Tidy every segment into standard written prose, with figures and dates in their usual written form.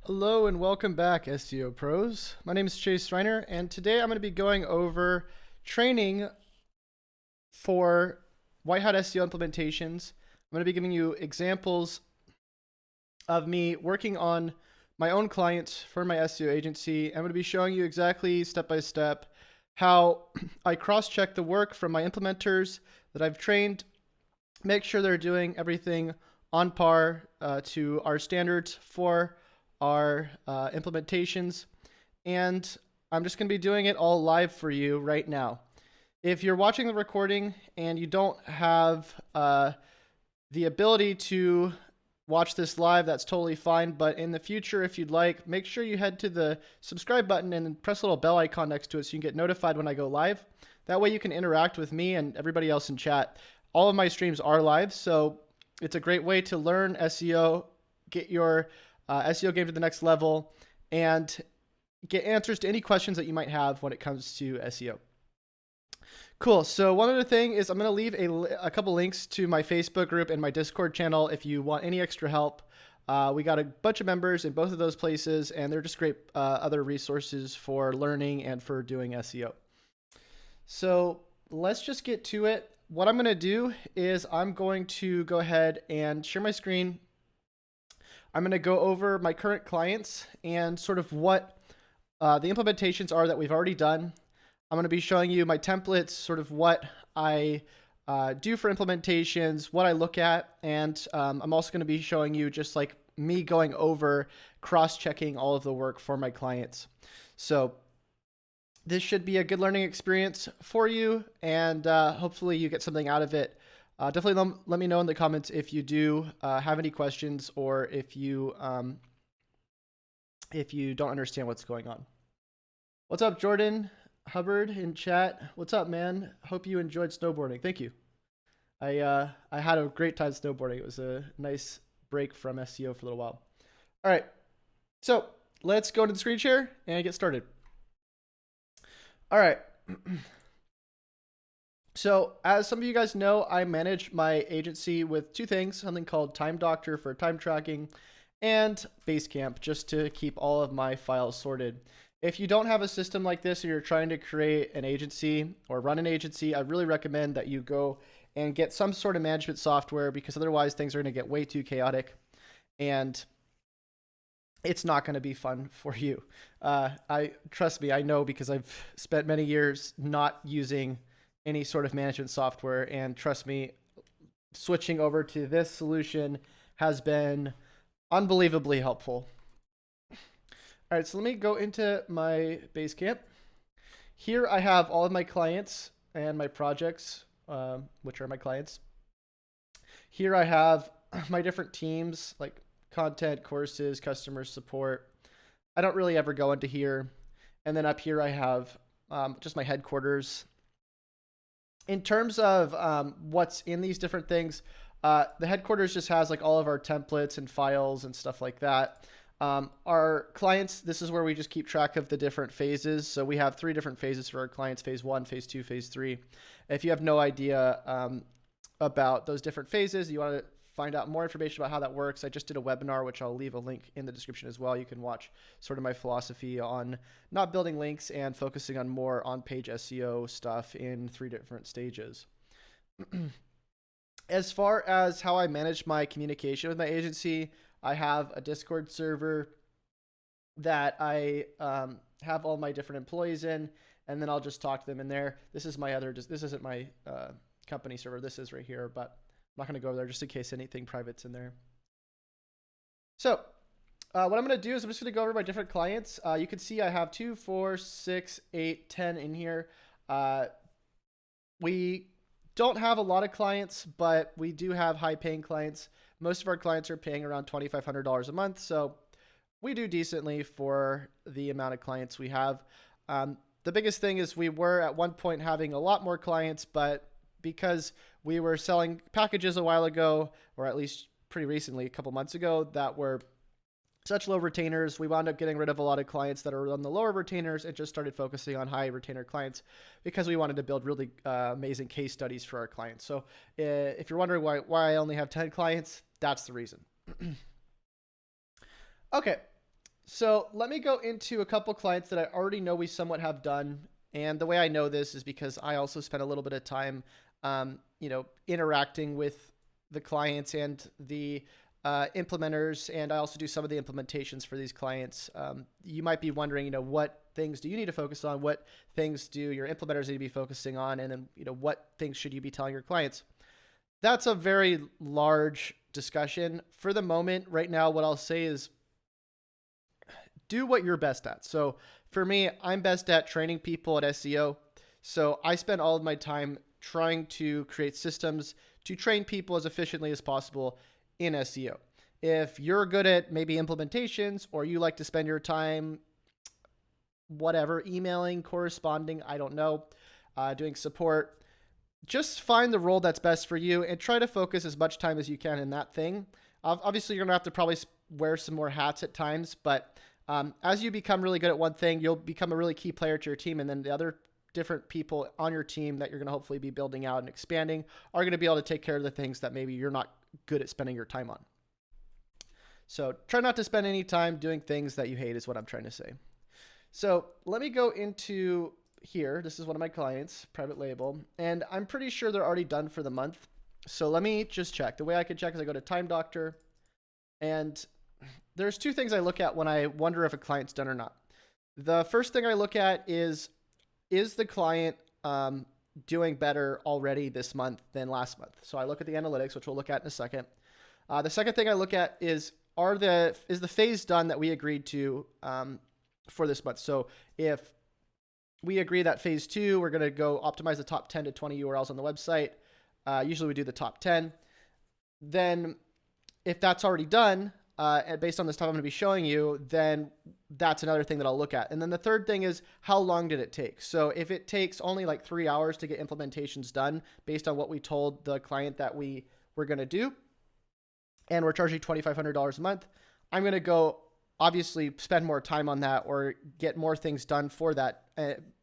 Hello and welcome back, SEO pros. My name is Chase Reiner, and today I'm going to be going over training for white hat SEO implementations. I'm going to be giving you examples of me working on my own clients for my SEO agency. I'm going to be showing you exactly step by step how I cross-check the work from my implementers that I've trained, make sure they're doing everything on par to our standards for our implementations. And I'm just going to be doing it all live for you right now. If you're watching the recording and you don't have the ability to watch this live, that's totally fine. But in the future, if you'd like, make sure you head to the subscribe button and press a little bell icon next to it so you can get notified when I go live. That way you can interact with me and everybody else in chat. All of my streams are live, so it's a great way to learn SEO, get your SEO game to the next level, and get answers to any questions that you might have when it comes to SEO. Cool. So one other thing is I'm going to leave a couple links to my Facebook group and my Discord channel if you want any extra help. We got a bunch of members in both of those places, and they're just great other resources for learning and for doing SEO. So let's just get to it. What I'm going to do is I'm going to go ahead and share my screen. I'm going to go over my current clients and sort of what the implementations are that we've already done. I'm going to be showing you my templates, sort of what I do for implementations, what I look at, and I'm also going to be showing you just like me going over cross-checking all of the work for my clients. So this should be a good learning experience for you, and hopefully you get something out of it. Definitely let me know in the comments if you do have any questions or if you don't understand what's going on. What's up, Jordan Hubbard in chat? What's up, man? Hope you enjoyed snowboarding. Thank you. I had a great time snowboarding. It was a nice break from SEO for a little while. All right, so let's go to the screen share and get started. All right. So as some of you guys know, I manage my agency with two things, something called Time Doctor for time tracking and Basecamp just to keep all of my files sorted. If you don't have a system like this or you're trying to create an agency or run an agency, I really recommend that you go and get some sort of management software, because otherwise things are going to get way too chaotic and it's not going to be fun for you. Trust me, I know, because I've spent many years not using any sort of management software, and trust me, switching over to this solution has been unbelievably helpful. All right, so let me go into my Basecamp. Here I have all of my clients and my projects, which are my clients. Here I have my different teams, like content, courses, customer support. I don't really ever go into here. And then up here I have just my headquarters. In terms of what's in these different things, the headquarters just has like all of our templates and files and stuff like that. Our clients, this is where we just keep track of the different phases. So we have 3 different phases for our clients: phase 1, phase 2, phase 3. If you have no idea about those different phases, you want to find out more information about how that works, I just did a webinar, which I'll leave a link in the description as well. You can watch sort of my philosophy on not building links and focusing on more on-page SEO stuff in 3 different stages. As far as how I manage my communication with my agency, I have a Discord server that I have all my different employees in, and then I'll just talk to them in there. This is my other, this isn't my company server. This is right here, but I'm not going to go over there just in case anything private's in there. So what I'm going to do is I'm just going to go over my different clients. You can see I have 2, 4, 6, 8, 10 in here. We don't have a lot of clients, but we do have high paying clients. Most of our clients are paying around $2,500 a month. So we do decently for the amount of clients we have. The biggest thing is we were at one point having a lot more clients, but because we were selling packages a while ago, or at least pretty recently, a couple months ago, that were such low retainers, we wound up getting rid of a lot of clients that are on the lower retainers and just started focusing on high retainer clients because we wanted to build really amazing case studies for our clients. So if you're wondering why I only have 10 clients, that's the reason. Okay, So let me go into a couple clients that I already know we somewhat have done. And the way I know this is because I also spent a little bit of time, interacting with the clients and the implementers, and I also do some of the implementations for these clients. You might be wondering, what things do you need to focus on? What things do your implementers need to be focusing on? And then, what things should you be telling your clients? That's a very large discussion. For the moment, right now, what I'll say is do what you're best at. So for me, I'm best at training people at SEO. So I spend all of my time trying to create systems to train people as efficiently as possible in SEO. If you're good at maybe implementations, or you like to spend your time, whatever, emailing, corresponding, I don't know, doing support, just find the role that's best for you and try to focus as much time as you can in that thing. Obviously, you're going to have to probably wear some more hats at times, but as you become really good at one thing, you'll become a really key player to your team. And then the other different people on your team that you're going to hopefully be building out and expanding are going to be able to take care of the things that maybe you're not good at spending your time on. So try not to spend any time doing things that you hate is what I'm trying to say. So let me go into here. This is one of my clients, private label, and I'm pretty sure they're already done for the month. So let me just check. The way I can check is I go to Time Doctor, and there's two things I look at when I wonder if a client's done or not. The first thing I look at is the client doing better already this month than last month? So I look at the analytics, which we'll look at in a second. The second thing I look at is is the phase done that we agreed to for this month. So if we agree that phase 2, we're going to go optimize the top 10 to 20 URLs on the website. Usually we do the top 10. Then if that's already done, and based on the stuff I'm going to be showing you, then that's another thing that I'll look at. And then the third thing is, how long did it take? So if it takes only like 3 hours to get implementations done based on what we told the client that we were going to do, and we're charging $2,500 a month, I'm going to go obviously spend more time on that or get more things done for that.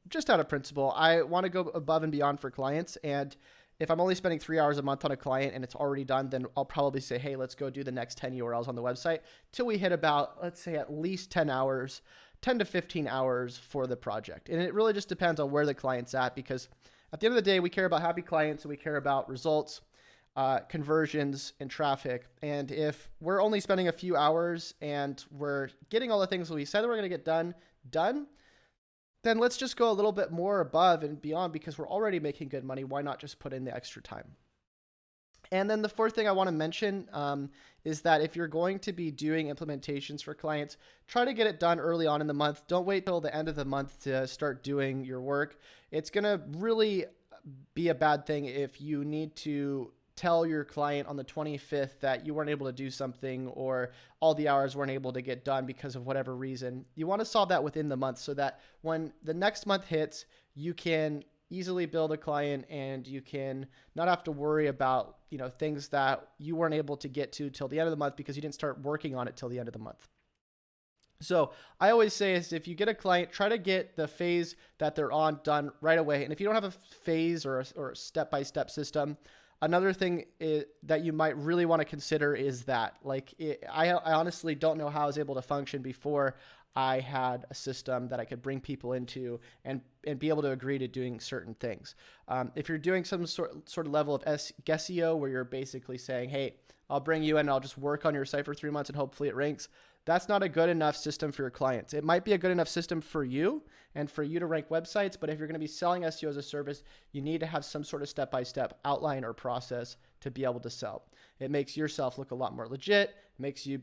Just out of principle, I want to go above and beyond for clients. And if I'm only spending 3 hours a month on a client and it's already done, then I'll probably say, hey, let's go do the next 10 URLs on the website till we hit about, let's say, at least 10 hours, 10 to 15 hours for the project. And it really just depends on where the client's at, because at the end of the day, we care about happy clients and we care about results, conversions, and traffic. And if we're only spending a few hours and we're getting all the things we said we're going to get done, then let's just go a little bit more above and beyond, because we're already making good money. Why not just put in the extra time? And then the fourth thing I want to mention is that if you're going to be doing implementations for clients, try to get it done early on in the month. Don't wait till the end of the month to start doing your work. It's going to really be a bad thing if you need to tell your client on the 25th that you weren't able to do something, or all the hours weren't able to get done because of whatever reason. You want to solve that within the month so that when the next month hits, you can easily build a client and you can not have to worry about, things that you weren't able to get to till the end of the month because you didn't start working on it till the end of the month. So I always say is, if you get a client, try to get the phase that they're on done right away. And if you don't have a phase or a step-by-step system, another thing that you might really want to consider is that, I honestly don't know how I was able to function before I had a system that I could bring people into and be able to agree to doing certain things. If you're doing some sort of level of SEO where you're basically saying, hey, I'll bring you in and I'll just work on your site for 3 months and hopefully it ranks, that's not a good enough system for your clients. It might be a good enough system for you and for you to rank websites, but if you're going to be selling SEO as a service, you need to have some sort of step-by-step outline or process to be able to sell. It makes yourself look a lot more legit. It lets you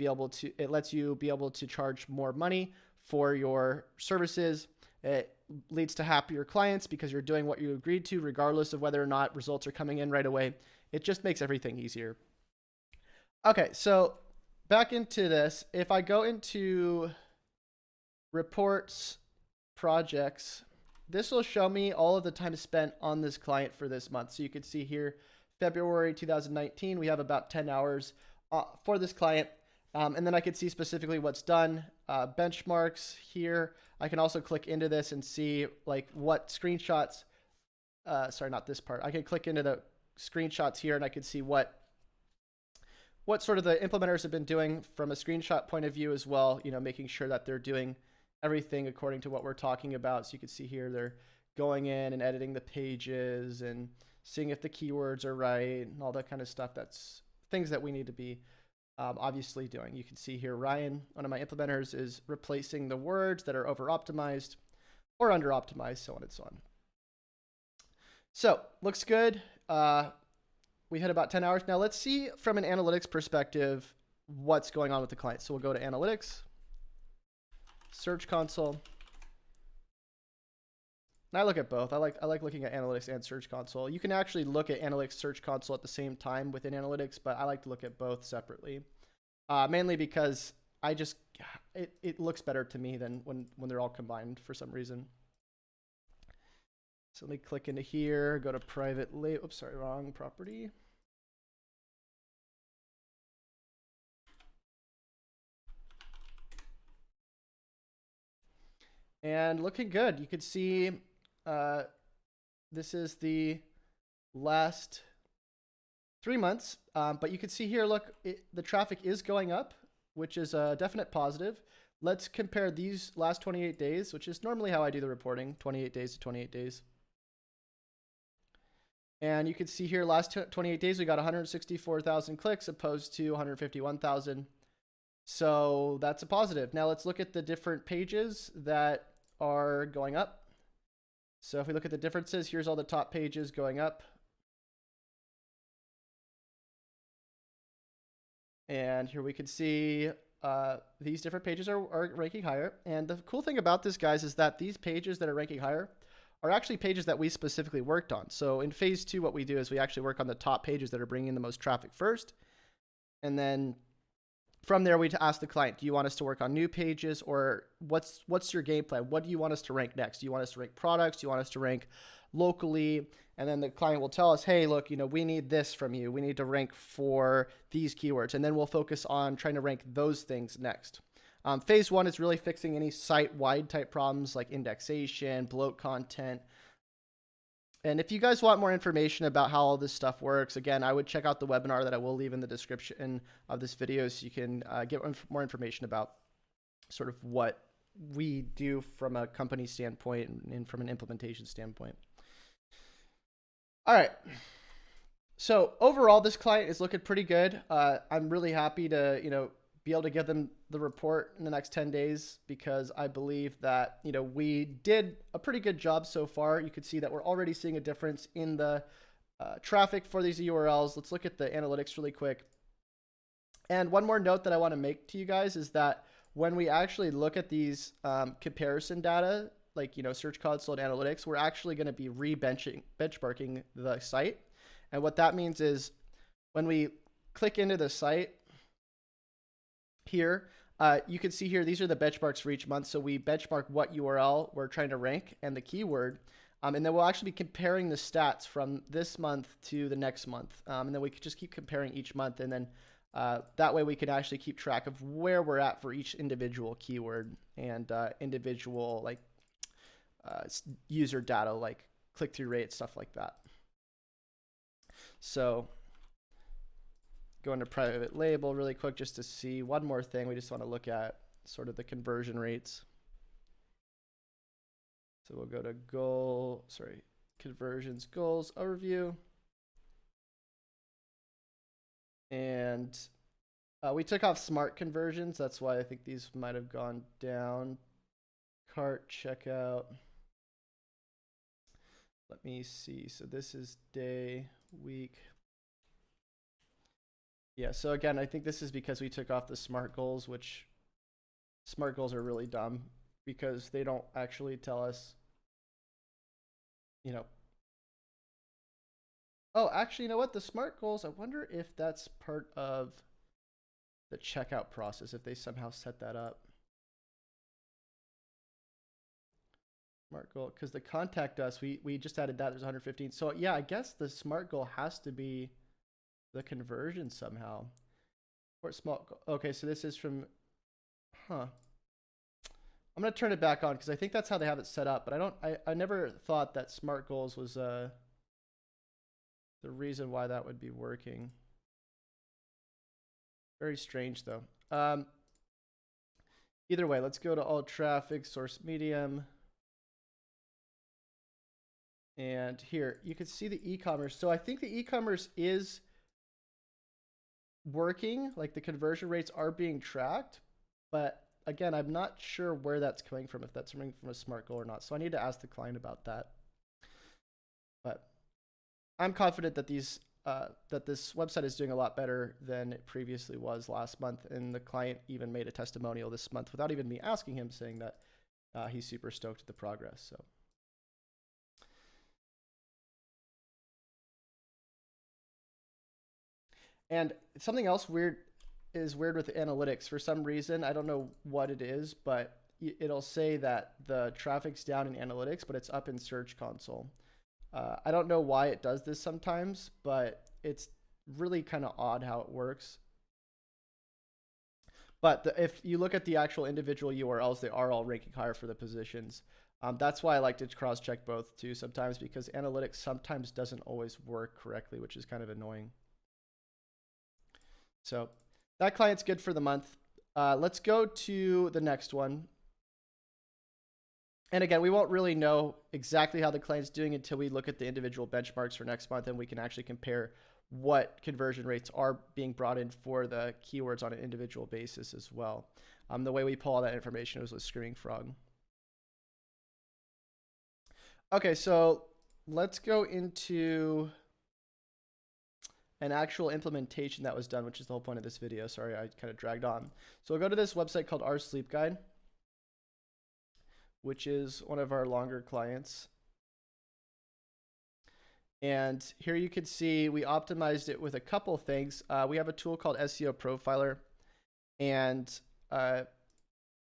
be able to charge more money for your services. It leads to happier clients because you're doing what you agreed to, regardless of whether or not results are coming in right away. It just makes everything easier. Okay, so back into this. If I go into reports, projects, this will show me all of the time spent on this client for this month. So you can see here, February 2019, we have about 10 hours for this client. And then I could see specifically what's done, benchmarks here. I can also click into this and see what screenshots, sorry, not this part. I can click into the screenshots here and I can see what what sort of the implementers have been doing from a screenshot point of view as well, making sure that they're doing everything according to what we're talking about. So you can see here they're going in and editing the pages and seeing if the keywords are right and all that kind of stuff. That's things that we need to be obviously doing. You can see here Ryan, one of my implementers, is replacing the words that are over optimized or under optimized, so on and so on. So looks good. We had about 10 hours. Now let's see from an analytics perspective what's going on with the client. So we'll go to analytics, Search Console. And I look at both. I like looking at analytics and Search Console. You can actually look at analytics, Search Console at the same time within analytics, but I like to look at both separately, mainly because it looks better to me than when they're all combined for some reason. So let me click into here, go to private label. Oops, sorry, wrong property. And looking good. You can see this is the last 3 months, but you can see here, look, the traffic is going up, which is a definite positive. Let's compare these last 28 days, which is normally how I do the reporting, 28 days to 28 days. And you can see here, last 28 days, we got 164,000 clicks opposed to 151,000. So that's a positive. Now let's look at the different pages that are going up. So if we look at the differences, here's all the top pages going up. And here we can see these different pages are ranking higher. And the cool thing about this, guys, is that these pages that are ranking higher are actually pages that we specifically worked on. So in phase 2, what we do is we actually work on the top pages that are bringing the most traffic first. And then from there, we ask the client, do you want us to work on new pages, or what's your game plan? What do you want us to rank next? Do you want us to rank products? Do you want us to rank locally? And then the client will tell us, hey, look, we need this from you. We need to rank for these keywords. And then we'll focus on trying to rank those things next. Phase 1 is really fixing any site-wide type problems like indexation, bloat content. And if you guys want more information about how all this stuff works, again, I would check out the webinar that I will leave in the description of this video so you can get more information about sort of what we do from a company standpoint and from an implementation standpoint. All right. So overall, this client is looking pretty good. I'm really happy to, be able to give them the report in the next 10 days because I believe that, we did a pretty good job so far. You can see that we're already seeing a difference in the traffic for these URLs. Let's look at the analytics really quick. And one more note that I want to make to you guys is that when we actually look at these comparison data, like, Search Console and analytics, we're actually going to be benchmarking the site. And what that means is when we click into the site, here, you can see here, these are the benchmarks for each month. So we benchmark what URL we're trying to rank and the keyword. And then we'll actually be comparing the stats from this month to the next month. And then we could just keep comparing each month. And then that way we can actually keep track of where we're at for each individual keyword and individual user data, like click-through rate, stuff like that. So go into private label really quick just to see one more thing. We just want to look at sort of the conversion rates. So we'll go to conversions goals overview. And we took off smart conversions. That's why I think these might have gone down. Cart checkout. Let me see. So this is day, week. Yeah, so again, I think this is because we took off the SMART goals, which SMART goals are really dumb because they don't actually tell us, Oh, actually, you know what? The SMART goals, I wonder if that's part of the checkout process, if they somehow set that up. SMART goal, because the contact us, we just added that, there's 115. So yeah, I guess the SMART goal has to be the conversion somehow. Or small. Okay, so this is from, I'm gonna turn it back on because I think that's how they have it set up. But I never thought that SMART goals was the reason why that would be working. Very strange though. Either way, let's go to all traffic, source medium. And here, you can see the e-commerce. So I think the e-commerce is working, like the conversion rates are being tracked. But again, I'm not sure where that's coming from, if that's coming from a SMART goal or not. So I need to ask the client about that. But I'm confident that that this website is doing a lot better than it previously was last month. And the client even made a testimonial this month without even me asking him, saying that he's super stoked at the progress. So. And something else weird with analytics. For some reason, I don't know what it is, but it'll say that the traffic's down in analytics, but it's up in Search Console. I don't know why it does this sometimes, but it's really kind of odd how it works. But if you look at the actual individual URLs, they are all ranking higher for the positions. That's why I like to cross-check both too sometimes, because analytics sometimes doesn't always work correctly, which is kind of annoying. So that client's good for the month. Let's go to the next one. And again, we won't really know exactly how the client's doing until we look at the individual benchmarks for next month, and we can actually compare what conversion rates are being brought in for the keywords on an individual basis as well. The way we pull all that information was with Screaming Frog. Okay, so let's go into an actual implementation that was done, which is the whole point of this video. Sorry, I kind of dragged on. So we'll go to this website called Our Sleep Guide, which is one of our longer clients. And here you can see we optimized it with a couple things. We have a tool called Seo Profiler. And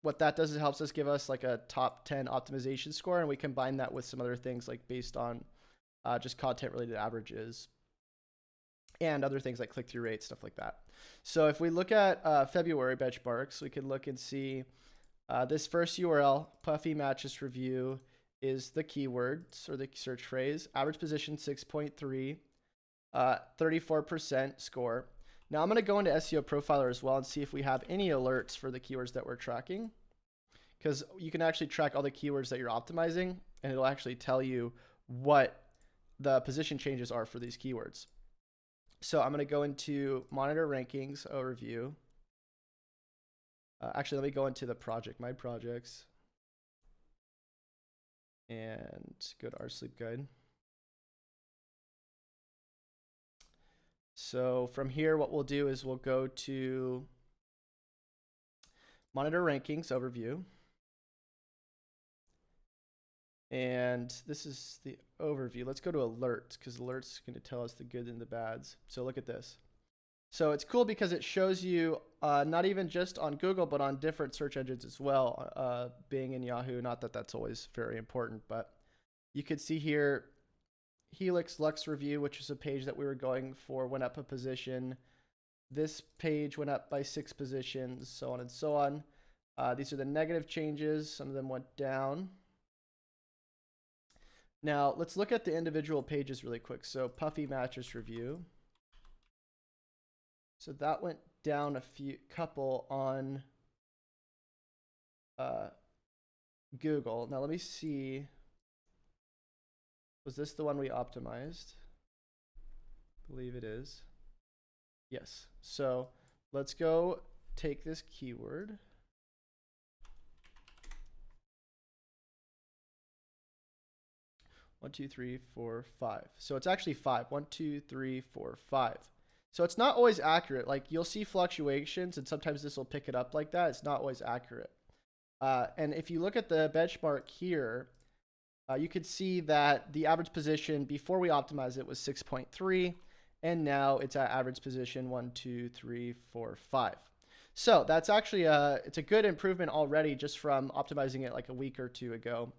what that does is it helps us give us like a top 10 optimization score. And we combine that with some other things like based on just content related averages and other things like click-through rates, stuff like that. So if we look at February benchmarks, we can look and see this first URL, Puffy Mattress Review, is the keywords or the search phrase. Average position 6.3, 34% score. Now I'm going to go into SEO Profiler as well and see if we have any alerts for the keywords that we're tracking, because you can actually track all the keywords that you're optimizing, and it'll actually tell you what the position changes are for these keywords. So I'm going to go into Monitor Rankings Overview. Actually, let me go into the project, My Projects, and go to Our Sleep Guide. So from here, what we'll do is we'll go to Monitor Rankings Overview. And this is the overview. Let's go to alerts, because alerts are going to tell us the good and the bads. So look at this. So it's cool because it shows you not even just on Google, but on different search engines as well, Bing and Yahoo. Not that that's always very important, but you could see here Helix Lux Review, which is a page that we were going for, went up a position. This page went up by 6 positions, so on and so on. These are the negative changes. Some of them went down. Now let's look at the individual pages really quick. So Puffy Mattress Review. So that went down a couple on Google. Now let me see. Was this the one we optimized? I believe it is. Yes. So let's go take this keyword. One, two, three, four, five. So it's actually 5. 1, 2, 3, 4, 5. So it's not always accurate. Like you'll see fluctuations, and sometimes this will pick it up like that. It's not always accurate. And if you look at the benchmark here, you could see that the average position before we optimized it was 6.3, and now it's at average position 1, 2, 3, 4, 5. So that's actually it's a good improvement already just from optimizing it like a week or two ago.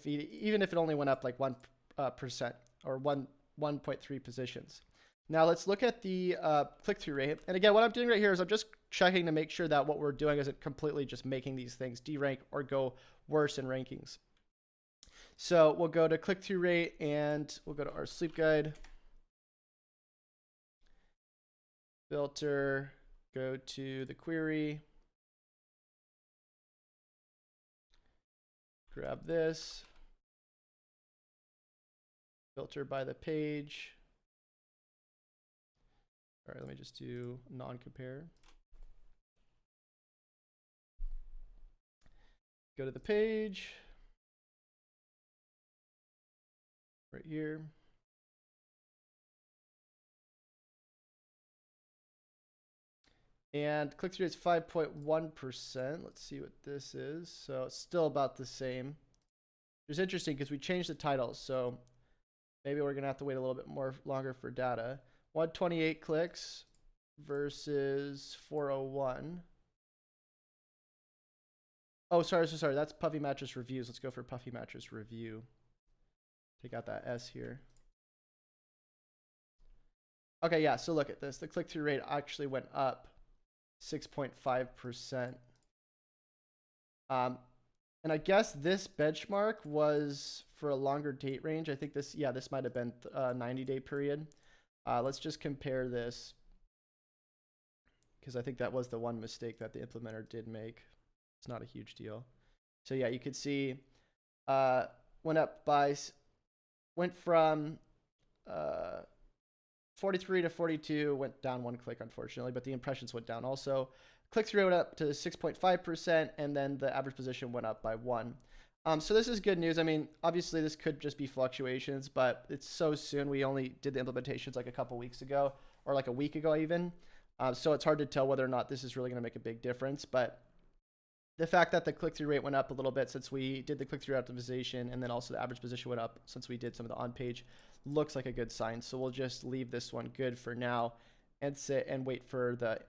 Even if it only went up like 1% or 1.3 positions. Now let's look at the click-through rate. And again, what I'm doing right here is I'm just checking to make sure that what we're doing isn't completely just making these things derank or go worse in rankings. So we'll go to click-through rate, and we'll go to Our Sleep Guide. Filter. go to the query, grab this, filter by the page. All right, let me just do non-compare. Go to the page, right here. And click-through rate's 5.1%. Let's see what this is. So it's still about the same. It's interesting because we changed the titles, so maybe we're gonna have to wait a little bit longer for data. 128 clicks versus 401. Oh, sorry. That's Puffy Mattress Reviews. Let's go for Puffy Mattress Review. Take out that S here. Okay, yeah, so look at this. The click-through rate actually went up 6.5%. And I guess this benchmark was for a longer date range. I think this might have been a 90-day period. Let's just compare this because I think that was the one mistake that the implementer did make. It's not a huge deal. So yeah, you could see went from 43 to 42, went down 1 click, unfortunately, but the impressions went down also. Click-through went up to 6.5%, and then the average position went up by 1. So this is good news. I mean, obviously this could just be fluctuations, but it's so soon. We only did the implementations like a couple weeks ago, or like a week ago even. So it's hard to tell whether or not this is really going to make a big difference. But the fact that the click-through rate went up a little bit since we did the click-through optimization, and then also the average position went up since we did some of the on-page, looks like a good sign. So we'll just leave this one good for now and sit and wait for the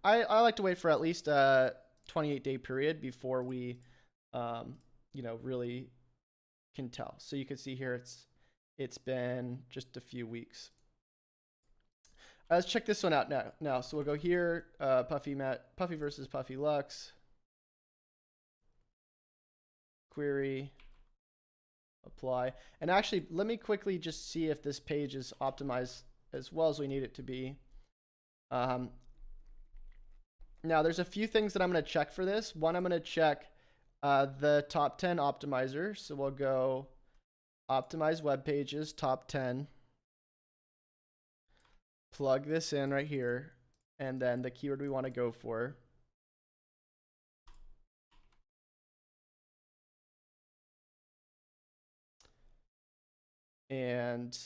I like to wait for at least a 28-day period before we really can tell. So you can see here it's been just a few weeks. Let's check this one out now. So we'll go here, Puffy versus Puffy Lux. Query, apply. And actually, let me quickly just see if this page is optimized as well as we need it to be. Now, there's a few things that I'm going to check for this. One, I'm going to check the top 10 optimizer. So we'll go optimize web pages, top 10. Plug this in right here, and then the keyword we want to go for. And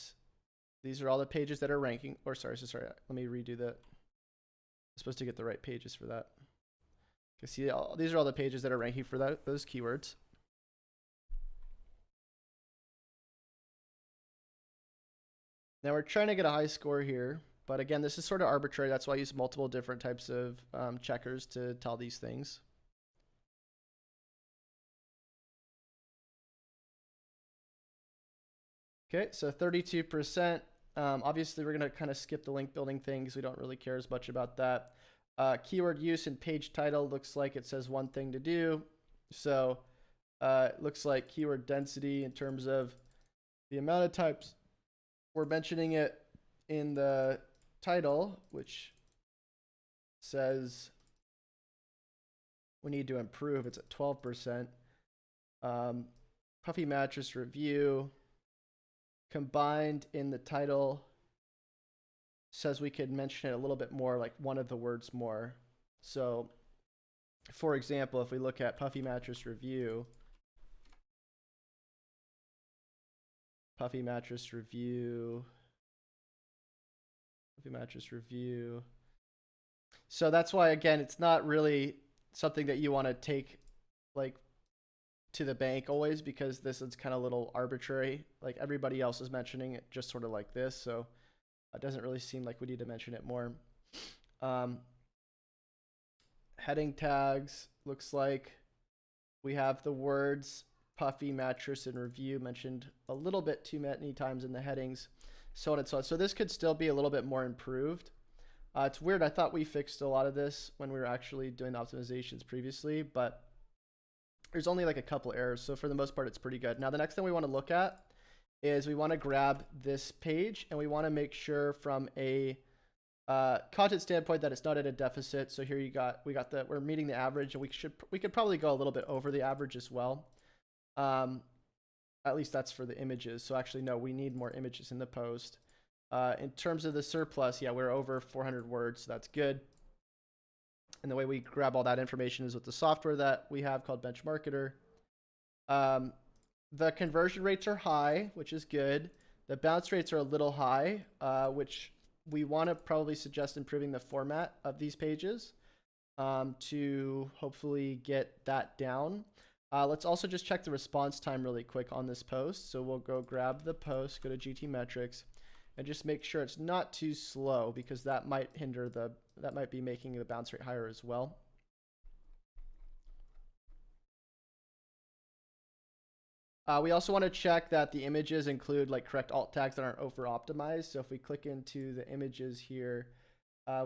these are all the pages that are ranking, or sorry, let me redo that. I'm supposed to get the right pages for that. You see, these are all the pages that are ranking for those keywords. Now we're trying to get a high score here. But again, this is sort of arbitrary. That's why I use multiple different types of checkers to tell these things. Okay, so 32%. Obviously, we're going to kind of skip the link building thing because we don't really care as much about that. Keyword use and page title looks like it says one thing to do. So it looks like keyword density in terms of the amount of types we're mentioning it in the title, which says we need to improve. It's at 12%. Puffy Mattress Review combined in the title says we could mention it a little bit more, like one of the words more. So, for example, if we look at Puffy Mattress Review, Puffy Mattress Review. So that's why, again, it's not really something that you want to take like to the bank always, because this is kind of a little arbitrary. Like everybody else is mentioning it just sort of like this. So it doesn't really seem like we need to mention it more. Heading tags, looks like we have the words Puffy Mattress and Review mentioned a little bit too many times in the headings, so on and so on. So this could still be a little bit more improved. It's weird. I thought we fixed a lot of this when we were actually doing the optimizations previously, but there's only like a couple errors. So for the most part, it's pretty good. Now, the next thing we want to look at is we want to grab this page and we want to make sure from a Content standpoint, that it's not at a deficit. So here we're meeting the average, and we could probably go a little bit over the average as well. At least that's for the images. So actually, no, we need more images in the post. In terms of the surplus, yeah, we're over 400 words. So that's good. And the way we grab all that information is with the software that we have called Benchmarketer. The conversion rates are high, which is good. The bounce rates are a little high, which we want to probably suggest improving the format of these pages to hopefully get that down. Let's also just check the response time really quick on this post. So we'll go grab the post, go to GT metrics, and just make sure it's not too slow, because that might be making the bounce rate higher as well. We also want to check that the images include like correct alt tags that aren't over optimized. So if we click into the images here,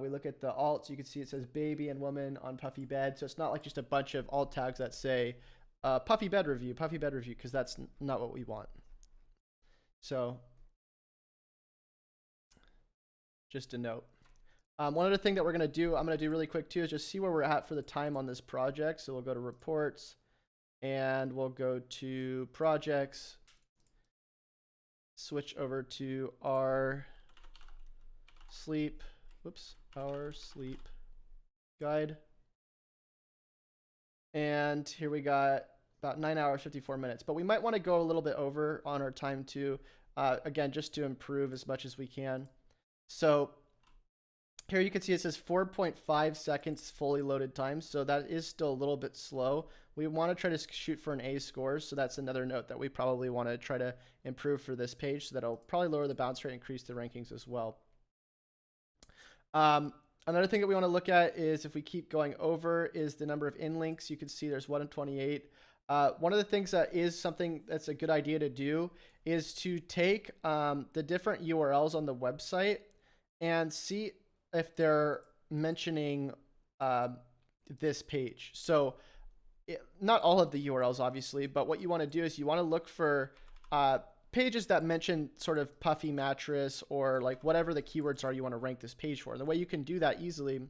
we look at the alts, you can see it says baby and woman on puffy bed. So it's not like just a bunch of alt tags that say puffy bed review, because that's not what we want. So just a note. One other thing that I'm going to do really quick too, is just see where we're at for the time on this project. So we'll go to reports, and we'll go to projects, switch over to our sleep guide. And here we got about 9 hours, 54 minutes, but we might want to go a little bit over on our time too, again, just to improve as much as we can. So here you can see it says 4.5 seconds fully loaded time. So that is still a little bit slow. We want to try to shoot for an A score. So that's another note that we probably want to try to improve for this page. So that'll probably lower the bounce rate, increase the rankings as well. Another thing that we want to look at is, if we keep going over, is the number of in links. You can see there's 128. One of the things that is something that's a good idea to do is to take the different URLs on the website and see if they're mentioning this page. So not all of the URLs, obviously, but what you want to do is you want to look for pages that mention sort of puffy mattress, or like whatever the keywords are you want to rank this page for. And the way you can do that easily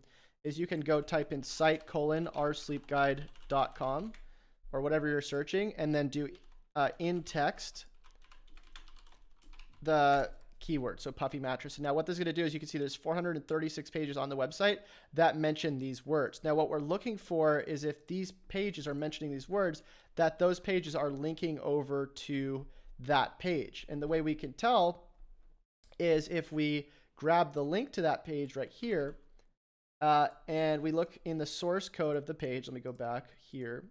is you can go type in site:/oursleepguide.com or whatever you're searching, and then do in text the keyword, so puffy mattress. And now what this is going to do is, you can see there's 436 pages on the website that mention these words. Now what we're looking for is, if these pages are mentioning these words, that those pages are linking over to that page. And the way we can tell is if we grab the link to that page right here, and we look in the source code of the page. Let me go back here.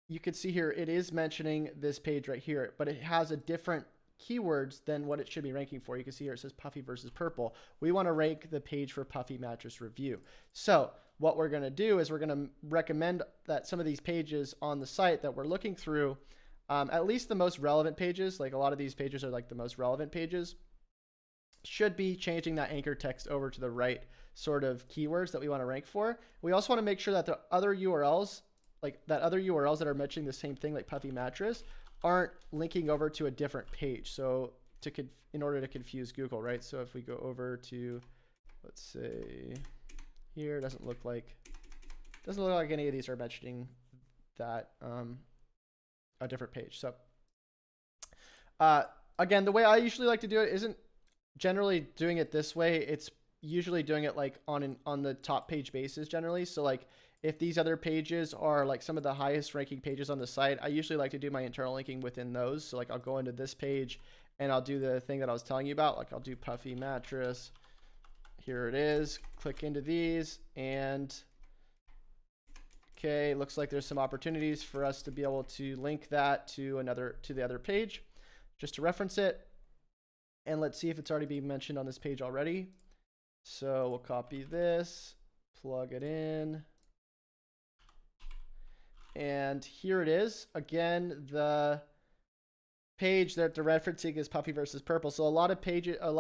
You can see here it is mentioning this page right here, but it has a different keywords than what it should be ranking for. You can see here it says puffy versus purple. We want to rank the page for puffy mattress review. So what we're going to do is we're going to recommend that some of these pages on the site that we're looking through, at least the most relevant pages, like a lot of these pages are like the most relevant pages, should be changing that anchor text over to the right sort of keywords that we want to rank for. We also want to make sure that the other URLs, that are mentioning the same thing, like puffy mattress, aren't linking over to a different page. So in order to confuse Google, right? So if we go over to, let's say here, doesn't look like any of these are mentioning that a different page. So again, the way I usually like to do it isn't generally doing it this way. It's usually doing it like on the top page basis generally. So like, if these other pages are like some of the highest ranking pages on the site, I usually like to do my internal linking within those. So like, I'll go into this page and I'll do the thing that I was telling you about. Like, I'll do puffy mattress. Here it is. Click into these, and okay, looks like there's some opportunities for us to be able to link that to the other page, just to reference it. And let's see if it's already being mentioned on this page already. So we'll copy this, plug it in. And here it is. Again, the page that they're referencing is puffy versus purple. So a lot of pages are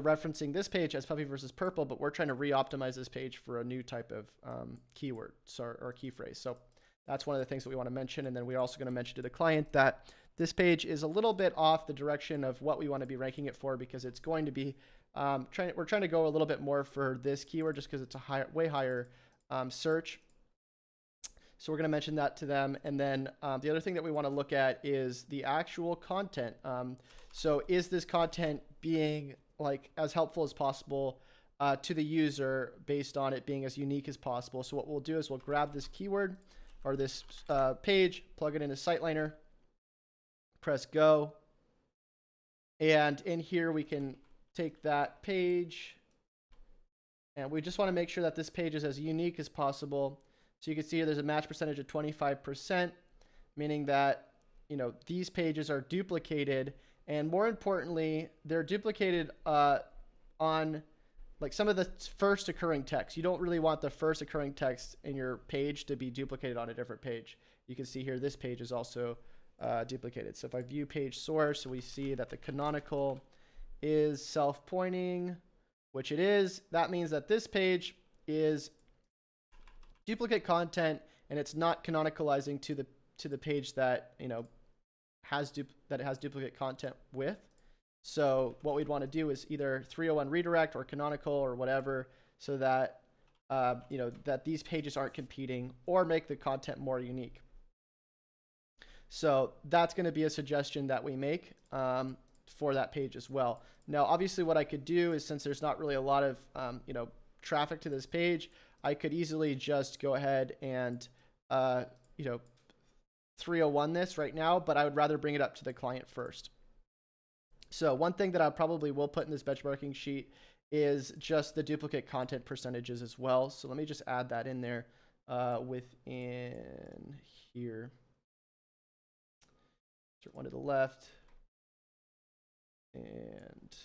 referencing this page as puffy versus purple, but we're trying to re-optimize this page for a new type of keyword or key phrase. So that's one of the things that we want to mention. And then we're also going to mention to the client that this page is a little bit off the direction of what we want to be ranking it for, because it's going to be we're trying to go a little bit more for this keyword just because it's a way higher search. So we're going to mention that to them. And then the other thing that we want to look at is the actual content. So is this content being like as helpful as possible to the user based on it being as unique as possible? So what we'll do is we'll grab this keyword or this page, plug it into SiteLiner, press go. And in here we can take that page, and we just want to make sure that this page is as unique as possible. So you can see there's a match percentage of 25%, meaning that, you know, these pages are duplicated, and more importantly, they're duplicated on like some of the first occurring text. You don't really want the first occurring text in your page to be duplicated on a different page. You can see here this page is also duplicated. So if I view page source, we see that the canonical is self-pointing, which it is. That means that this page is duplicate content, and it's not canonicalizing to the page that, you know, that it has duplicate content with. So what we'd want to do is either 301 redirect or canonical or whatever, so that you know, that these pages aren't competing, or make the content more unique. So that's going to be a suggestion that we make for that page as well. Now, obviously, what I could do is, since there's not really a lot of you know, traffic to this page, I could easily just go ahead and you know, 301 this right now, but I would rather bring it up to the client first. So one thing that I probably will put in this benchmarking sheet is just the duplicate content percentages as well. So let me just add that in there within here. Insert one to the left, and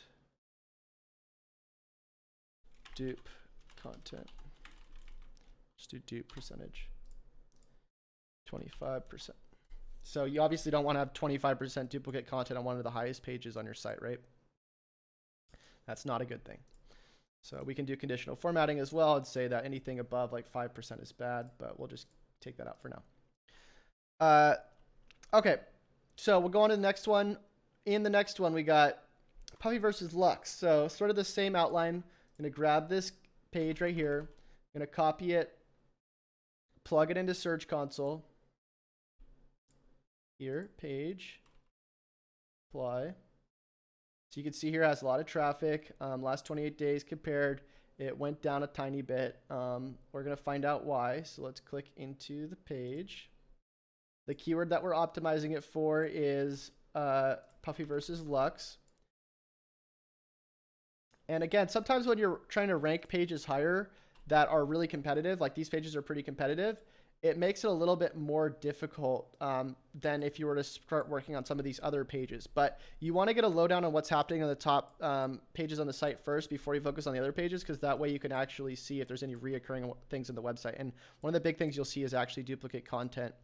dupe content. Just do dupe percentage, 25%. So you obviously don't want to have 25% duplicate content on one of the highest pages on your site, right? That's not a good thing. So we can do conditional formatting as well and say that anything above like 5% is bad, but we'll just take that out for now. Okay, so we'll go on to the next one. In the next one, we got Puffy versus Lux. So sort of the same outline. I'm going to grab this page right here. I'm going to copy it, plug it into Search Console. Here, page, apply. So you can see here it has a lot of traffic. Last 28 days compared, it went down a tiny bit. We're going to find out why. So let's click into the page. The keyword that we're optimizing it for is Puffy versus Lux. And again, sometimes when you're trying to rank pages higher that are really competitive, like these pages are pretty competitive, it makes it a little bit more difficult than if you were to start working on some of these other pages. But you want to get a lowdown on what's happening on the top pages on the site first before you focus on the other pages, because that way you can actually see if there's any reoccurring things in the website. And one of the big things you'll see is actually duplicate content.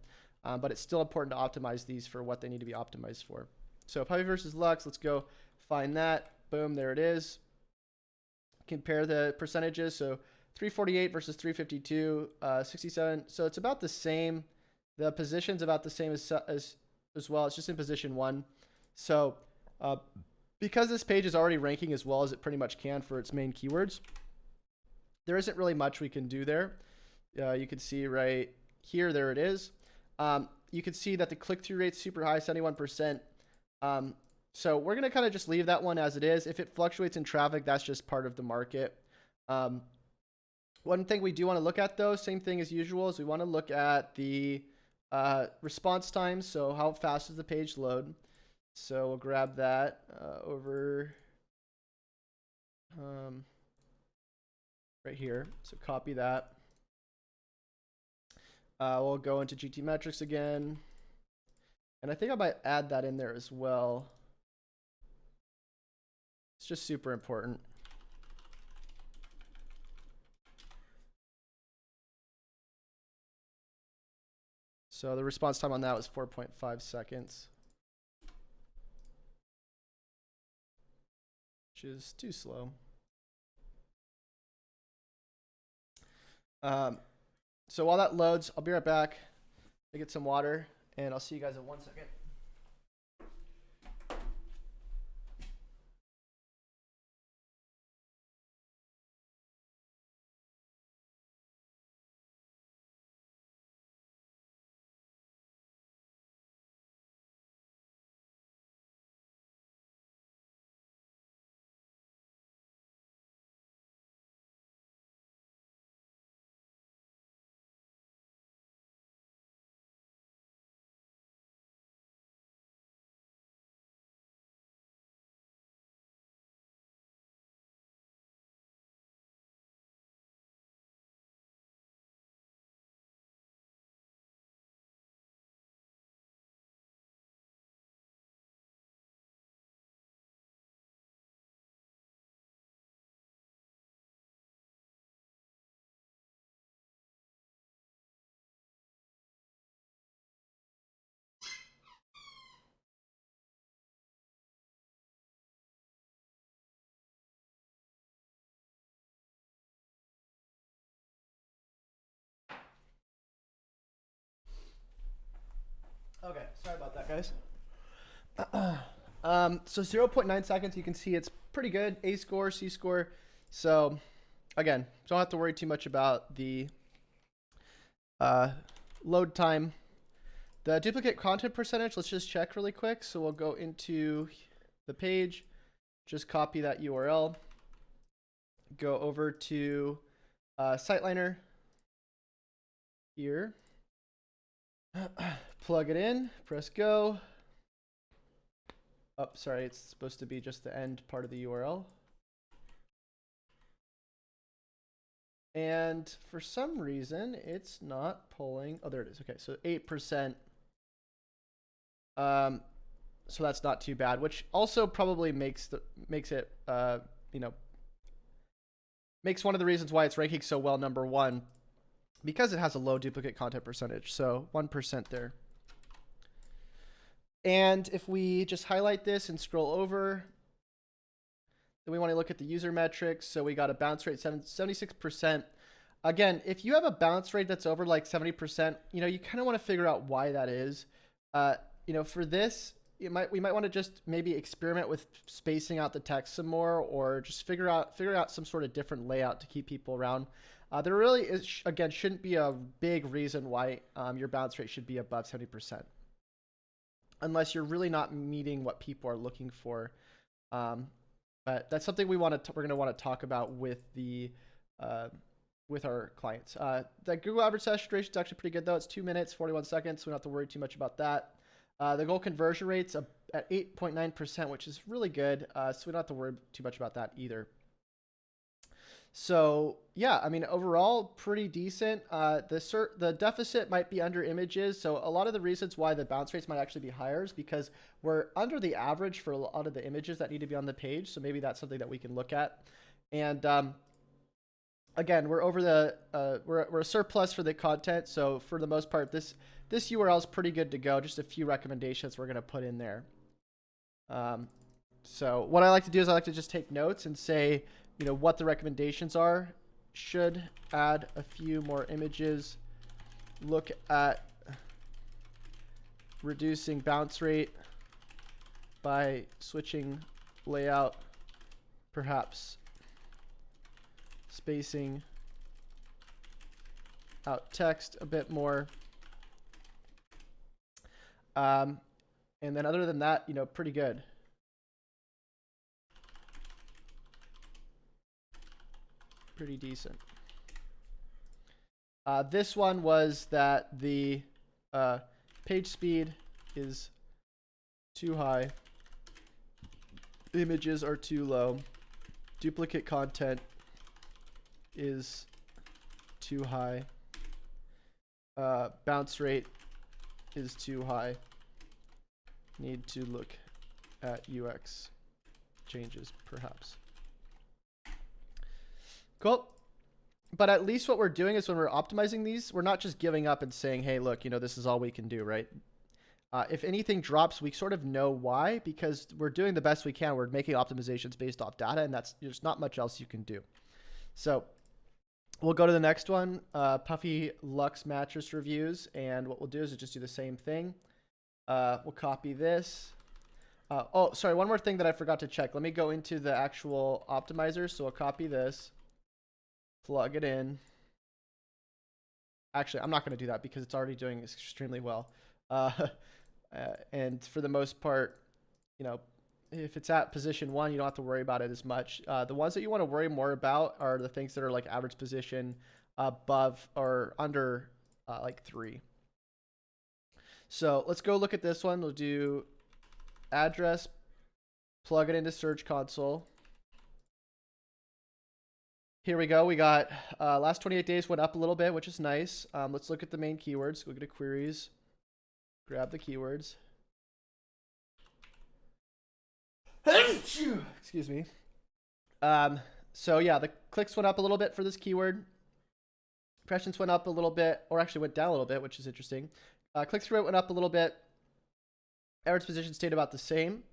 But it's still important to optimize these for what they need to be optimized for. So Puffy versus Lux, let's go find that. Boom, there it is. Compare the percentages. So 348 versus 352, 67. So it's about the same. The position's about the same as well. It's just in position 1. So because this page is already ranking as well as it pretty much can for its main keywords, there isn't really much we can do there. You can see right here, there it is. You can see that the click-through rate's super high, 71%. So we're going to kind of just leave that one as it is. If it fluctuates in traffic, that's just part of the market. One thing we do want to look at, though, same thing as usual, is we want to look at the response time. So how fast does the page load? So we'll grab that over right here. So copy that. We'll go into GT metrics again. And I think I might add that in there as well. It's just super important. So the response time on that was 4.5 seconds, which is too slow. So while that loads, I'll be right back. I get some water, and I'll see you guys in 1 second. Okay, sorry about that, guys. So 0.9 seconds, you can see it's pretty good. A score, C score. So again, don't have to worry too much about the load time. The duplicate content percentage, let's just check really quick. So we'll go into the page, just copy that URL, go over to SiteLiner here, plug it in, press go. Oh, sorry, it's supposed to be just the end part of the URL. And for some reason, it's not pulling. Oh, there it is. Okay, so 8%. So that's not too bad, which also probably makes it makes one of the reasons why it's ranking so well #1, because it has a low duplicate content percentage. So 1% there. And if we just highlight this and scroll over, then we want to look at the user metrics. So we got a bounce rate 76%. Again, if you have a bounce rate that's over like 70%, you kind of want to figure out why that is. For this, we might want to just maybe experiment with spacing out the text some more, or just figure out some sort of different layout to keep people around. There really is, again, shouldn't be a big reason why your bounce rate should be above 70%, unless you're really not meeting what people are looking for. But that's something we're going to want to talk about with with our clients. The Google average session duration is actually pretty good though. It's 2 minutes, 41 seconds. So we don't have to worry too much about that. The goal conversion rate's at 8.9%, which is really good. So we don't have to worry too much about that either. So yeah, I mean, overall, pretty decent. The deficit might be under images. So a lot of the reasons why the bounce rates might actually be higher is because we're under the average for a lot of the images that need to be on the page. So maybe that's something that we can look at. And again, we're over we're a surplus for the content. So for the most part, this URL is pretty good to go. Just a few recommendations we're going to put in there. So what I like to do is I like to just take notes and say, what the recommendations are. Should add a few more images. Look at reducing bounce rate by switching layout, perhaps spacing out text a bit more. And then other than that, pretty good. Pretty decent. This one was that the page speed is too high. Images are too low. Duplicate content is too high. Bounce rate is too high. Need to look at UX changes, perhaps. Cool. But at least what we're doing is when we're optimizing these, we're not just giving up and saying, hey, look, this is all we can do, right? If anything drops, we sort of know why, because we're doing the best we can. We're making optimizations based off data, and there's not much else you can do. So we'll go to the next one, Puffy Lux mattress reviews. And what we'll do is just do the same thing. We'll copy this. Oh, sorry, one more thing that I forgot to check. Let me go into the actual optimizer. So I'll copy this. Plug it in. Actually, I'm not going to do that because it's already doing extremely well. And for the most part, if it's at position 1, you don't have to worry about it as much. The ones that you want to worry more about are the things that are like average position above or under like 3. So let's go look at this one. We'll do address, plug it into Search Console. Here we go. We got last 28 days went up a little bit, which is nice. Let's look at the main keywords. Go to queries, grab the keywords. Excuse me. So yeah, the clicks went up a little bit for this keyword. Impressions went up a little bit, or actually went down a little bit, which is interesting. Click-through went up a little bit. Average position stayed about the same.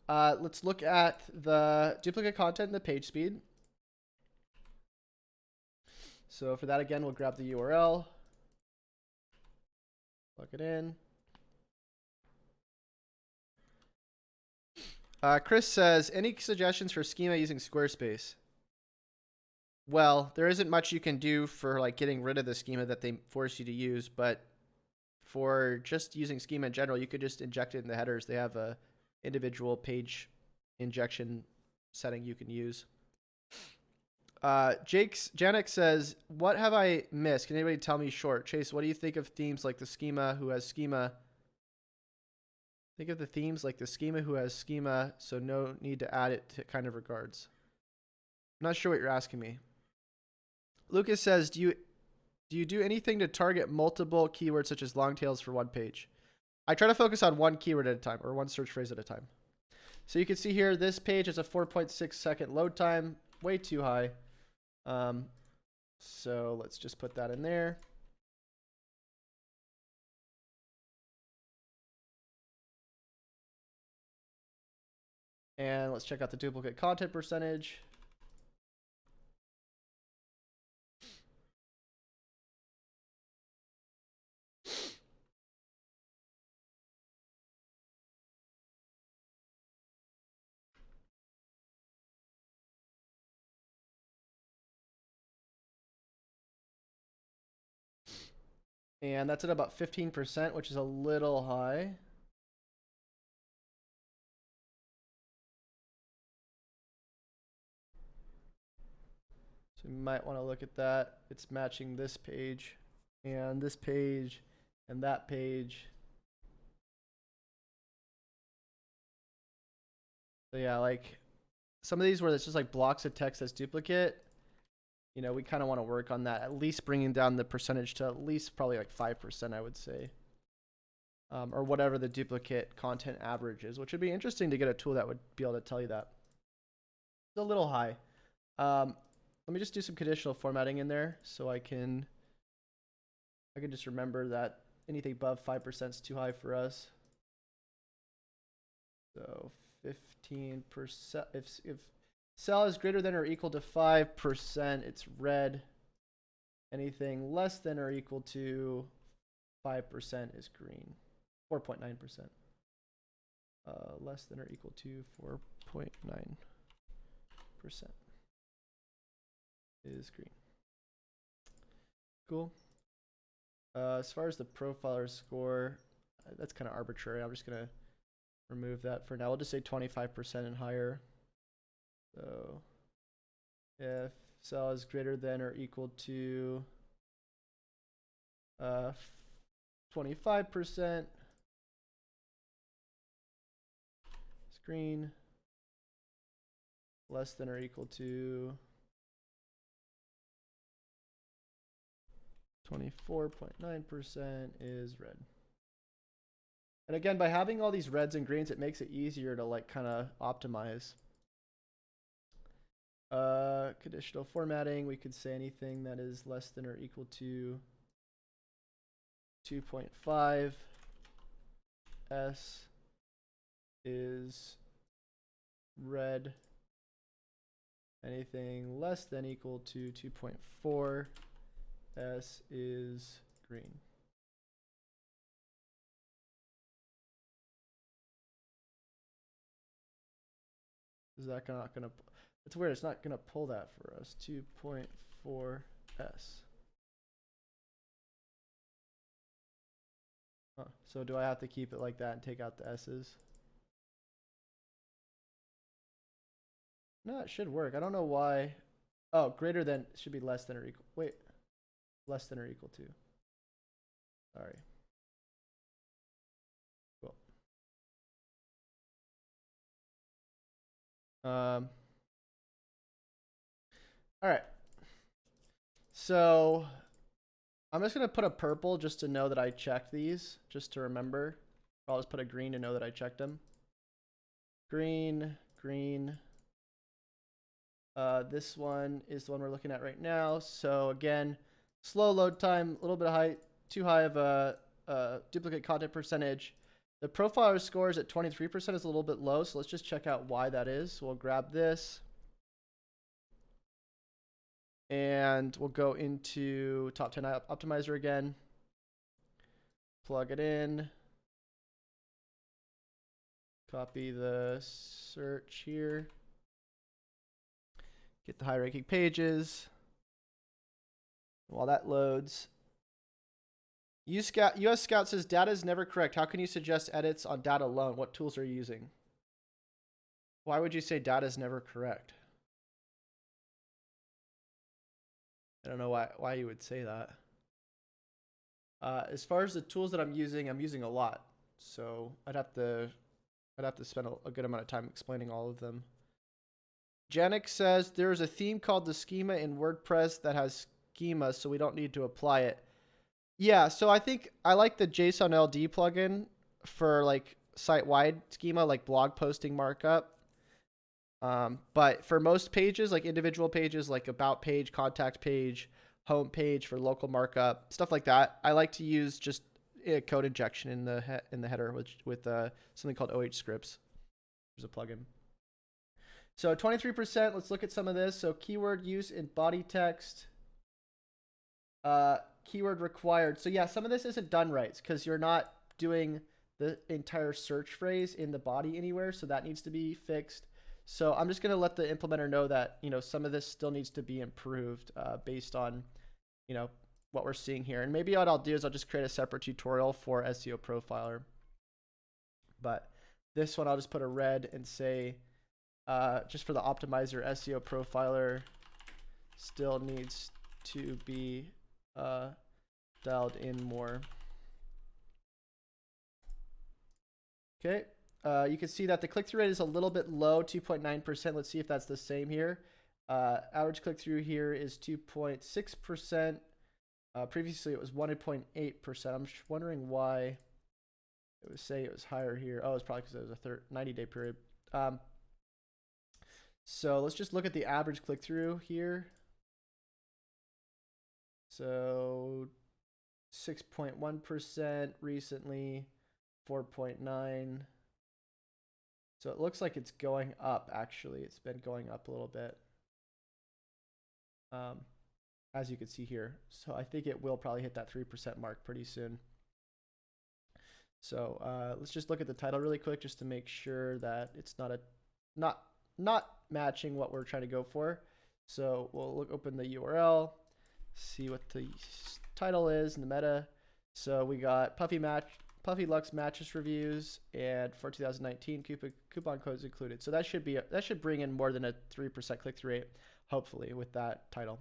Let's look at the duplicate content and the page speed. So for that, again, we'll grab the URL, plug it in. Chris says, any suggestions for schema using Squarespace? Well, there isn't much you can do for like getting rid of the schema that they force you to use, but for just using schema in general, you could just inject it in the headers. They have a individual page injection setting you can use. Janik says, what have I missed? Can anybody tell me short? Chase, what do you think of themes like the schema who has schema? Think of the themes like the schema who has schema, so no need to add it to kind of regards. I'm not sure what you're asking me. Lucas says, do you do anything to target multiple keywords such as long tails for one page? I try to focus on one keyword at a time or one search phrase at a time. So you can see here, this page has a 4.6 second load time, way too high. So let's just put that in there. And let's check out the duplicate content percentage. And that's at about 15%, which is a little high. So you might want to look at that. It's matching this page and this page and that page. So yeah, like some of these where it's just like blocks of text that's duplicate, you know, we kind of want to work on that, at least bringing down the percentage to at least probably like 5%, I would say. Or whatever the duplicate content average is, which would be interesting to get a tool that would be able to tell you that. It's a little high. Let me just do some conditional formatting in there so I can just remember that anything above 5% is too high for us. So 15%, if cell is greater than or equal to 5%, it's red. Anything less than or equal to 5% is green. 4.9%. Less than or equal to 4.9% is green. Cool. As far as the profiler score, that's kind of arbitrary. I'm just going to remove that for now. We'll just say 25% and higher. So if cell is greater than or equal to 25%, it's green. Less than or equal to 24.9% is red. And again, by having all these reds and greens, it makes it easier to like kind of optimize. Conditional formatting, we could say anything that is less than or equal to 2.5 S is red. Anything less than equal to 2.4 S is green. Is that not gonna? It's weird. It's not gonna pull that for us. 2.4 S. Huh. So do I have to keep it like that and take out the S's? No, it should work. I don't know why. Oh, greater than should be less than or equal. Wait, less than or equal to. Sorry. Cool. All right. So I'm just gonna put a purple just to know that I checked these, just to remember. I'll just put a green to know that I checked them. Green, green. This one is the one we're looking at right now. So again, slow load time, a little bit high, too high of a duplicate content percentage. The profiler scores at 23% is a little bit low, so let's just check out why that is. So we'll grab this. And we'll go into top 10 optimizer again. Plug it in. Copy the search here. Get the high ranking pages. While that loads, US Scout says data is never correct. How can you suggest edits on data alone? What tools are you using? Why would you say data is never correct? I don't know why you would say that. As far as the tools that I'm using a lot. So I'd have to spend a good amount of time explaining all of them. Janik says there is a theme called the Schema in WordPress that has schema, so we don't need to apply it. Yeah, so I think I like the JSON LD plugin for like site-wide schema, like blog posting markup. But for most pages, like individual pages, like about page, contact page, home page for local markup, stuff like that, I like to use just a code injection in the header with something called OH scripts. There's a plugin. So 23%. Let's look at some of this. So keyword use in body text. Keyword required. So yeah, some of this isn't done right because you're not doing the entire search phrase in the body anywhere. So that needs to be fixed. So I'm just going to let the implementer know that, some of this still needs to be improved based on, what we're seeing here. And maybe what I'll do is I'll just create a separate tutorial for Seo Profiler. But this one, I'll just put a red and say, just for the optimizer, Seo Profiler still needs to be dialed in more. Okay. You can see that the click-through rate is a little bit low, 2.9%. Let's see if that's the same here. Average click-through here is 2.6%. Previously, it was 1.8%. I'm just wondering why it was saying it was higher here. Oh, it's probably because it was a 90-day period. So let's just look at the average click-through here. So 6.1% recently, 4.9%. So it looks like it's going up, actually. It's been going up a little bit, as you can see here. So I think it will probably hit that 3% mark pretty soon. So let's just look at the title really quick just to make sure that it's not matching what we're trying to go for. So we'll open the URL, see what the title is in the meta. So we got Puffy Lux mattress reviews, and for 2019 coupon codes included. So that should bring in more than a 3% click-through rate, hopefully, with that title.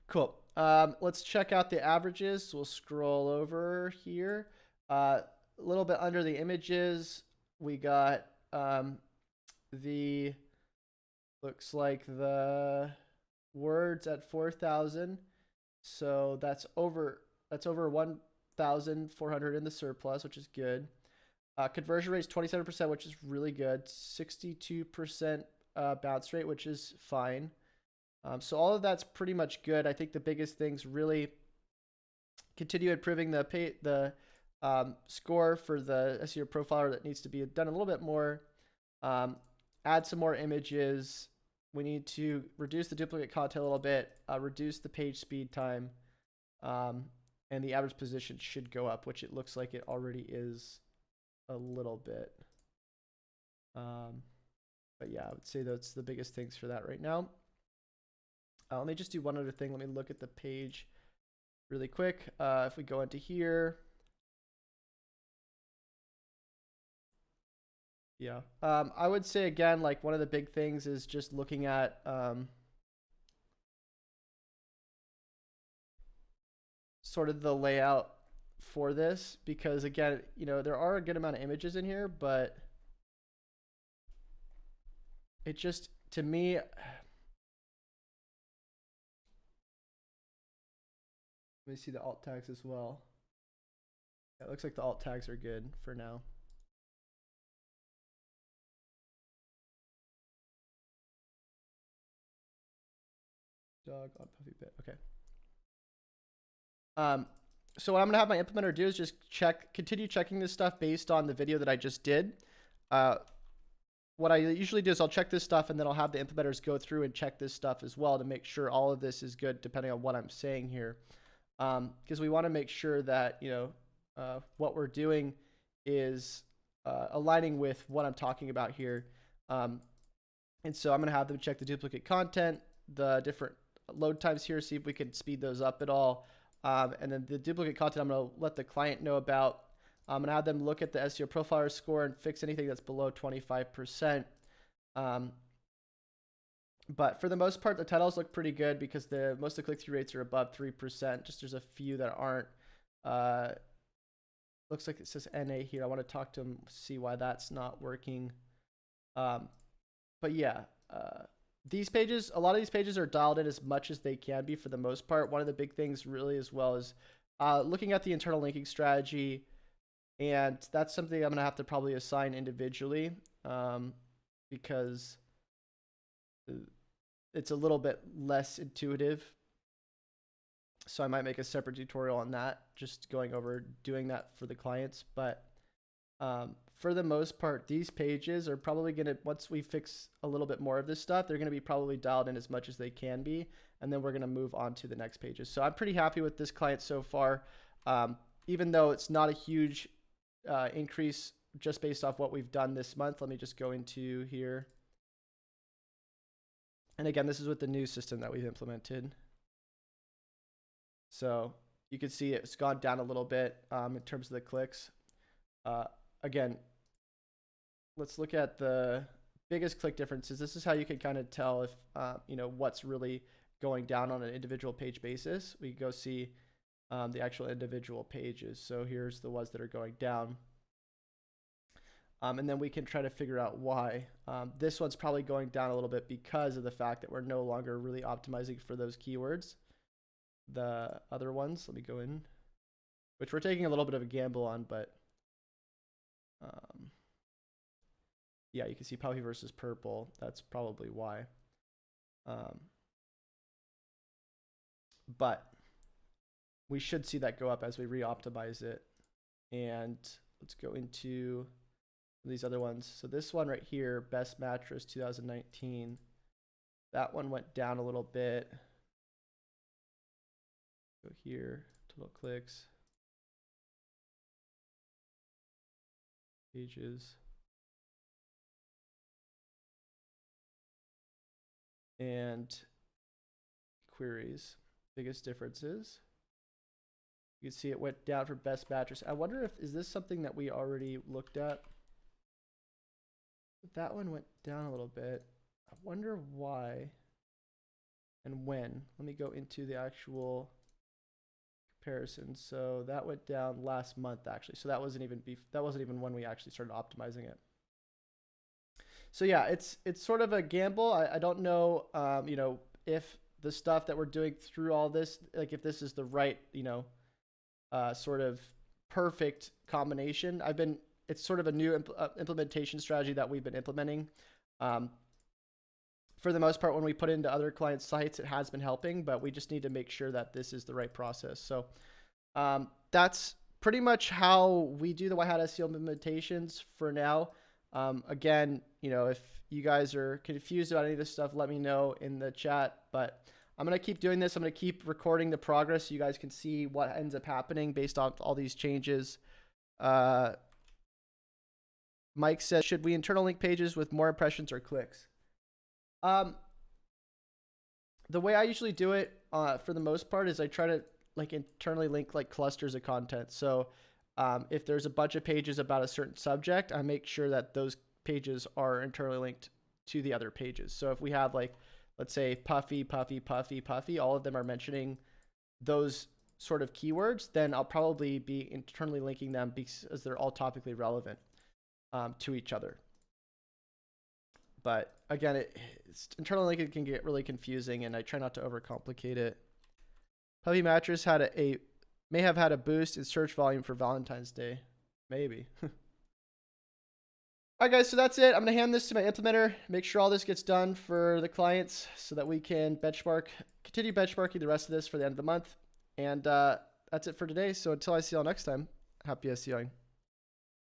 Cool. Let's check out the averages. So we'll scroll over here. A little bit under the images, we got looks like the words at 4,000. So that's over 1,400 in the surplus, which is good. Conversion rate is 27%, which is really good. 62% bounce rate, which is fine. So all of that's pretty much good. I think the biggest things really continue improving the score for the SEO profiler. That needs to be done a little bit more. Add some more images. We need to reduce the duplicate content a little bit, reduce the page speed time, and the average position should go up, which it looks like it already is a little bit. But yeah, I would say that's the biggest things for that right now. Let me just do one other thing. Let me look at the page really quick. If we go into here. Yeah, I would say again, like one of the big things is just looking at sort of the layout for this, because again, there are a good amount of images in here, but it just, to me, let me see the alt tags as well. Yeah, it looks like the alt tags are good for now. Dog on puffy bit. Okay. So what I'm gonna have my implementer do is just continue checking this stuff based on the video that I just did. What I usually do is I'll check this stuff, and then I'll have the implementers go through and check this stuff as well to make sure all of this is good, depending on what I'm saying here. Because we want to make sure that what we're doing is aligning with what I'm talking about here. And so I'm going to have them check the duplicate content, the different load times here, see if we can speed those up at all. And then the duplicate content, I'm going to let the client know about. I'm going to have them look at the SEO Profiler score and fix anything that's below 25%. But for the most part, the titles look pretty good because most of the click-through rates are above 3%. Just there's a few that aren't. Looks like it says NA here. I want to talk to them, see why that's not working. But yeah, these pages, a lot of these pages are dialed in as much as they can be for the most part. One of the big things really as well is looking at the internal linking strategy. And that's something I'm going to have to probably assign individually because it's a little bit less intuitive. So I might make a separate tutorial on that, just going over doing that for the clients. But for the most part, these pages are probably going to, once we fix a little bit more of this stuff, they're going to be probably dialed in as much as they can be. And then we're going to move on to the next pages. So I'm pretty happy with this client so far, even though it's not a huge increase just based off what we've done this month. Let me just go into here. And again, this is with the new system that we've implemented. So you can see it's gone down a little bit in terms of the clicks. Again, let's look at the biggest click differences. This is how you can kind of tell if, what's really going down on an individual page basis. We go see the actual individual pages. So here's the ones that are going down. And then we can try to figure out why. This one's probably going down a little bit because of the fact that we're no longer really optimizing for those keywords. The other ones, let me go in, which we're taking a little bit of a gamble on, but yeah, you can see puppy versus purple. That's probably why. But we should see that go up as we re-optimize it. And let's go into these other ones. So this one right here, best mattress 2019, that one went down a little bit. Go here, total clicks, pages, and queries. Biggest differences. You can see it went down for best mattress. I wonder is this something that we already looked at? That one went down a little bit. I wonder why and when. Let me go into the actual comparison. So that went down last month actually. So that wasn't even when we actually started optimizing it. So yeah, it's sort of a gamble. I don't know, if the stuff that we're doing through all this, like if this is the right, sort of perfect combination. It's sort of a new implementation strategy that we've been implementing. For the most part, when we put it into other clients' sites, it has been helping, but we just need to make sure that this is the right process. So that's pretty much how we do the White Hat SEO implementations for now. Again, if you guys are confused about any of this stuff, let me know in the chat, but I'm going to keep doing this. I'm going to keep recording the progress so you guys can see what ends up happening based on all these changes. Mike says, should we internal link pages with more impressions or clicks? The way I usually do it for the most part is I try to internally link clusters of content. So if there's a bunch of pages about a certain subject, I make sure that those pages are internally linked to the other pages. So if we have let's say puffy, puffy, puffy, puffy, all of them are mentioning those sort of keywords, then I'll probably be internally linking them because they're all topically relevant to each other. But again, internal linking can get really confusing, and I try not to overcomplicate it. Puffy mattress may have had a boost in search volume for Valentine's Day. Maybe. All right, guys, so that's it. I'm going to hand this to my implementer, make sure all this gets done for the clients so that we can continue benchmarking the rest of this for the end of the month. And that's it for today. So until I see y'all next time, happy SEOing.